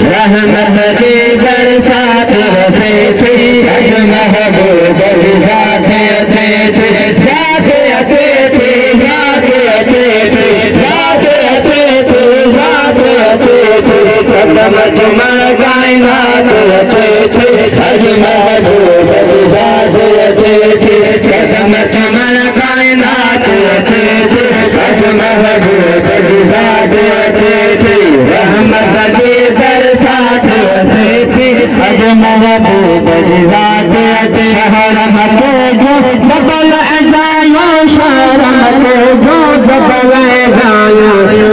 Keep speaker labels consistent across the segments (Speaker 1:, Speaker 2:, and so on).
Speaker 1: रहमत की बरसात बरसे थी, अज महबूब की साथ अते थे, साथ अते थे, साथ अते थे, साथ अते थे, साथ अते थे, कदम चुमन कायनात अते थे, अज महबूब की साथ अते थे, कदम चुमन कायनात अते थे, अज महबूब की साथ अते थे, रहमत की बरसात अते थी, अज महबूब की साथ अते, शहरम को जो जबल अजायो, शहरम को जो जबल अजायो,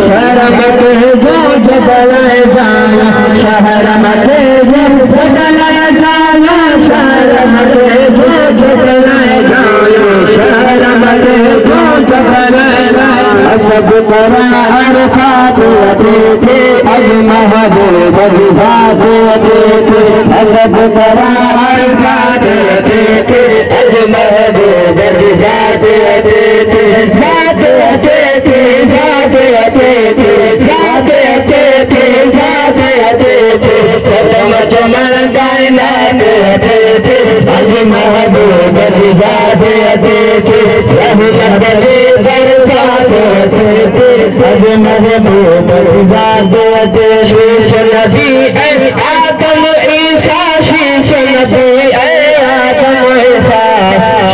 Speaker 1: शहरम को जो जबल अजायो, शहरम को जो जबल अजायो, शहरम को जो जबल अजायो, शहरम को जो जबल अजायो, अजब करा अरफात अते थे, अज महबूब की साथ अते थे, अजब करा अरफात अते थे, अज महबूब की साथ अते थे, साथ अते थे, साथ अते थे, साथ अते थे, साथ अते थे, कदम चमन कायनात अते थे, अज महबूब की साथ अते थे, रहमत की बरसात अते थे, अज महबूब की साथ अते, शीश नबी ऐ आदम ईसा, शीश नबी ऐ आदम ईसा,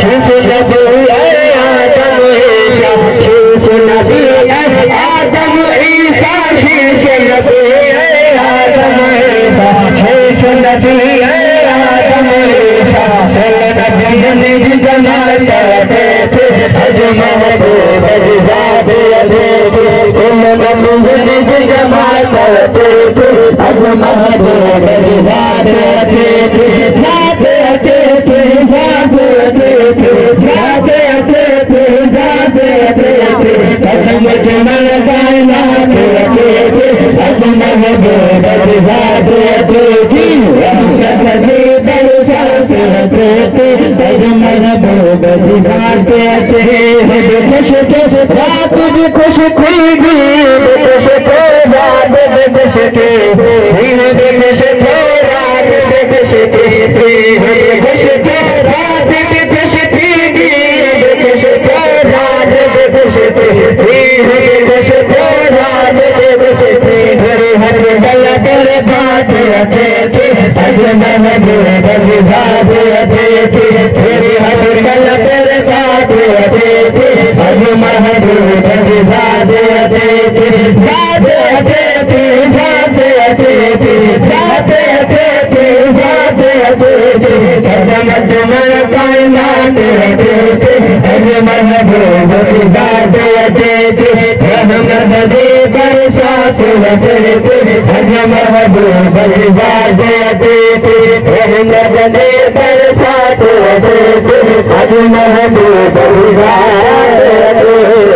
Speaker 1: शीश नबी ऐ आदम ईसा, शीश नबी ऐ आदम ईसा, शीश नबी ऐ आदम ईसा, शीश नबी ऐ आदम ईसा, नबी निज जमाल करते थे, अज महबूब की साथ अते थे, नबी निज जमाल करते थे, अज महबूब की साथ अते थे, साथ अते थे, साथ अते थे, साथ अते थे, साथ अते थे, कदम चमन कायनात अते थे, अज महबूब की साथ अते थी, रहमत की बरसात अते थे, अज महबूब की साथ अते, खुश खुश रात भी खुश थी, खुश थे रात भी खुश थे, दिन भी खुश थे, रात भी खुश थी, खुश थे रात भी खुश थी, खुश थे रात भी खुश थी, खुश थे रात भी खुश थी, हरे हरे गल तेरे बात अते थे, अज महबूब की साथ अते थे, हरे हरे गल तेरे बात अते थे, अज महबूब की साथ अते थे, साथ अते थे, साथ अते थे, साथ अते थे, साथ अते थे, कदम चमन कायनात अते थे, अज महबूब की साथ अते थे, रहमत की बरसात अते थे, अज महबूब की साथ अते थे, रहमत की बरसात अते थे, अज महबूब की साथ अते थे।